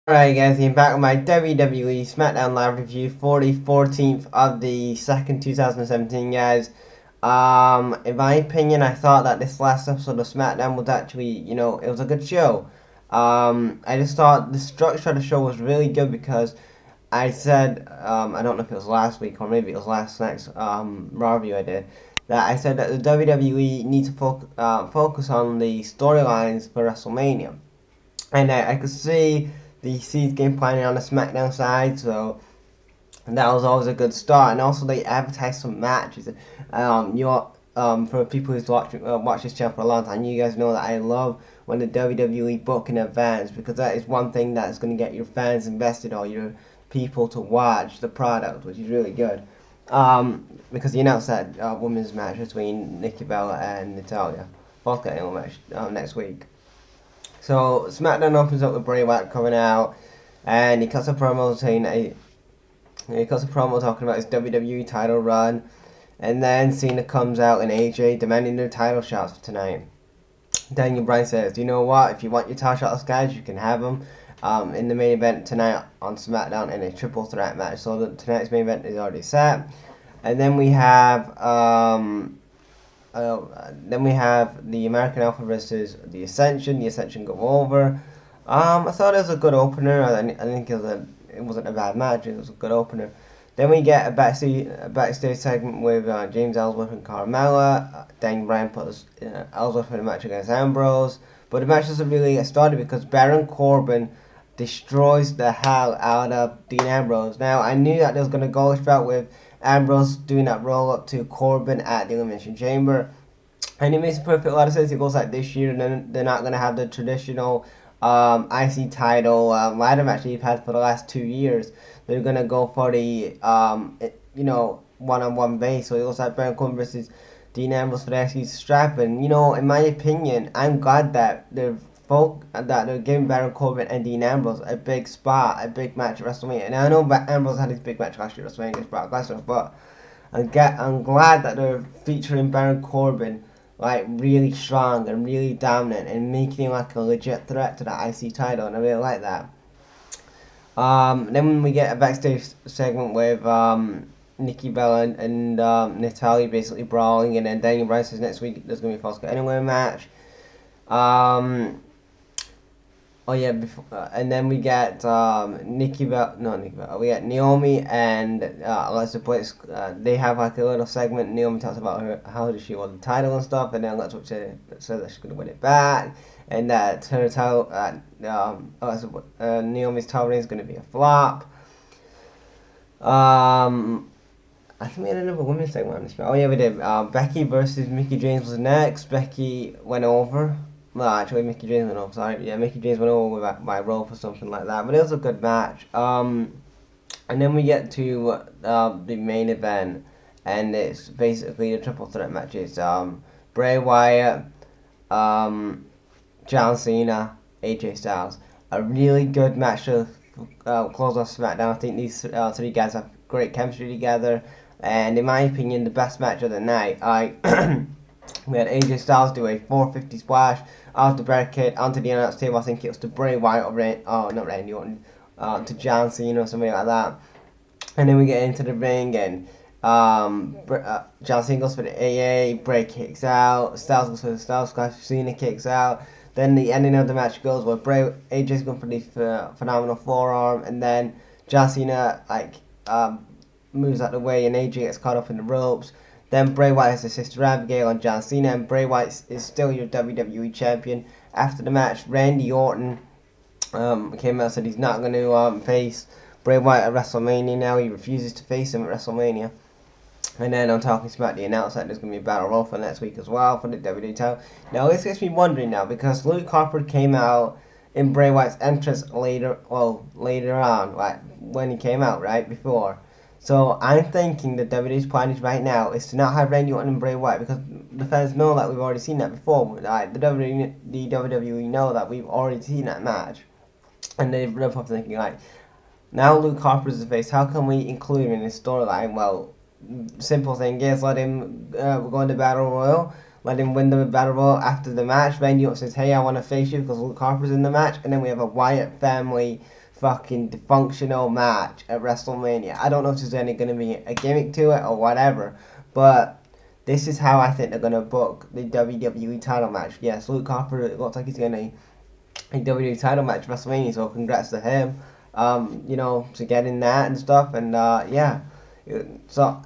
Alright guys, I'm back with my WWE Smackdown live review for the 14th of the 2nd, 2017 guys. In my opinion, I thought that this last episode of Smackdown was actually, it was a good show. I just thought the structure of the show was really good because I said, I don't know if it was last week or maybe it was last next Raw review I did, that I said that the WWE needs to focus on the storylines for WrestleMania. And I could see the seeds game planning on the SmackDown side, so that was always a good start. And also they advertised some matches. For people who's watched this channel for a long time, you guys know that I love when the WWE book in advance because that is one thing that's going to get your fans invested or your people to watch the product, which is really good. Because you announced that women's match between Nikki Bella and Natalia. Both getting a match next week. So SmackDown opens up with Bray Wyatt coming out, and he cuts a promo talking about his WWE title run, and then Cena comes out and AJ demanding their title shots for tonight. Daniel Bryan says, "You know what? If you want your title shots, guys, you can have them in the main event tonight on SmackDown in a triple threat match." So tonight's main event is already set, and then we have the American Alpha versus the Ascension. The Ascension go over. I thought it was a good opener. I think it wasn't a bad match. It was a good opener. Then we get a backstage segment with James Ellsworth and Carmella. Daniel Bryan puts Ellsworth in a match against Ambrose. But the match doesn't really get started because Baron Corbin destroys the hell out of Dean Ambrose. Now, I knew that there was going to go this route with Ambrose doing that roll up to Corbin at the Elimination Chamber. And it makes a perfect lot of sense. It goes like this year, and then they're not going to have the traditional IC title ladder match they've had for the last 2 years. They're going to go for the, one-on-one base. So it looks like Baron Corbin versus Dean Ambrose for the IC strap. And, in my opinion, I'm glad that they're giving Baron Corbin and Dean Ambrose a big spot, a big match at WrestleMania. And I know Ambrose had his big match last year at WrestleMania against Brock Lesnar, but I'm glad that they're featuring Baron Corbin like really strong and really dominant and making him like a legit threat to that IC title, and I really like that. Then we get a backstage segment with Nikki Bella and Natalia basically brawling, and then Daniel Bryan says next week there's going to be a False Count Anywhere match. And then we get we get Naomi and Alexa Bliss. They have like a little segment. Naomi talks about how does she won the title and stuff, and then Alexa Bliss says that she's going to win it back, and that her title, Naomi's title reign is going to be a flop. I think we had another women's segment on this show. Oh yeah, we did. Becky versus Mickie James was next. Becky went over. No, actually, Mickie James went over. Sorry, yeah, Mickie James went over with my role for something like that. But it was a good match. And then we get to the main event, and it's basically a triple threat match. It's Bray Wyatt, John Cena, AJ Styles. A really good match to close off SmackDown. I think these three guys have great chemistry together, and in my opinion, the best match of the night. We had AJ Styles do a 450 splash off the barricade onto the announce table. I think it was to Bray Wyatt or not Randy Orton, to John Cena or something like that. And then we get into the ring, and John Cena goes for the AA, Bray kicks out, Styles goes for the Styles Clash, Cena kicks out. Then the ending of the match goes where AJ's going for the phenomenal forearm, and then John Cena moves out the way, and AJ gets caught up in the ropes. Then Bray Wyatt has his sister Abigail on John Cena, and Bray Wyatt is still your WWE champion. After the match, Randy Orton came out and said he's not going to face Bray Wyatt at WrestleMania now. He refuses to face him at WrestleMania. And then on Talking Smack, they announced that there's going to be a battle royal for next week as well for the WWE title. Now this gets me wondering now, because Luke Harper came out in Bray Wyatt's entrance later on, like when he came out, right before. So I'm thinking the WWE's plan is right now is to not have Randy Orton and Bray Wyatt, because the fans know that we've already seen that before. Like the WWE know that we've already seen that match, and they're probably thinking like, now Luke Harper's the face. How can we include him in this storyline? Well, simple thing is let him go into Battle Royal. Let him win the Battle Royal after the match. Randy Orton says, "Hey, I want to face you," because Luke Harper's in the match, and then we have a Wyatt family fucking functional match at WrestleMania. I don't know if there's any going to be a gimmick to it or whatever, but this is how I think they're going to book the WWE title match. Yes, Luke Harper, it looks like he's going to a WWE title match at WrestleMania, so congrats to him, you know, to getting that and stuff, and yeah, so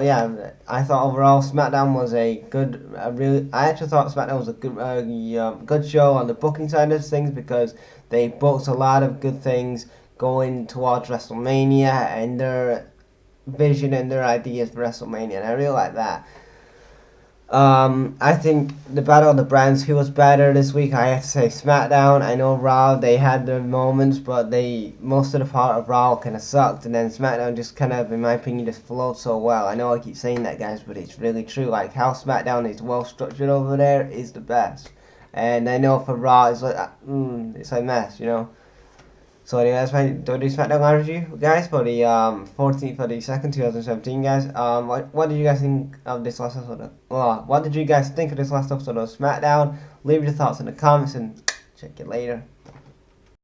yeah, I thought overall SmackDown was a good, I actually thought SmackDown was a good show on the booking side of things, because they booked a lot of good things going towards WrestleMania and their vision and their ideas for WrestleMania, and I really like that. I think the Battle of the Brands, who was better this week? I have to say SmackDown. I know Raw, they had their moments, but most of the part of Raw kind of sucked, and then SmackDown just kind of, in my opinion, just flowed so well. I know I keep saying that, guys, but it's really true. Like, how SmackDown is well structured over there is the best. And I know for Raw, it's like, it's a mess, you know? So anyway, that's my WWE SmackDown live review, guys, for the 14th of the 2nd, 2017, guys. What did you guys think of this last episode? What did you guys think of this last episode of SmackDown? Leave your thoughts in the comments and check you later.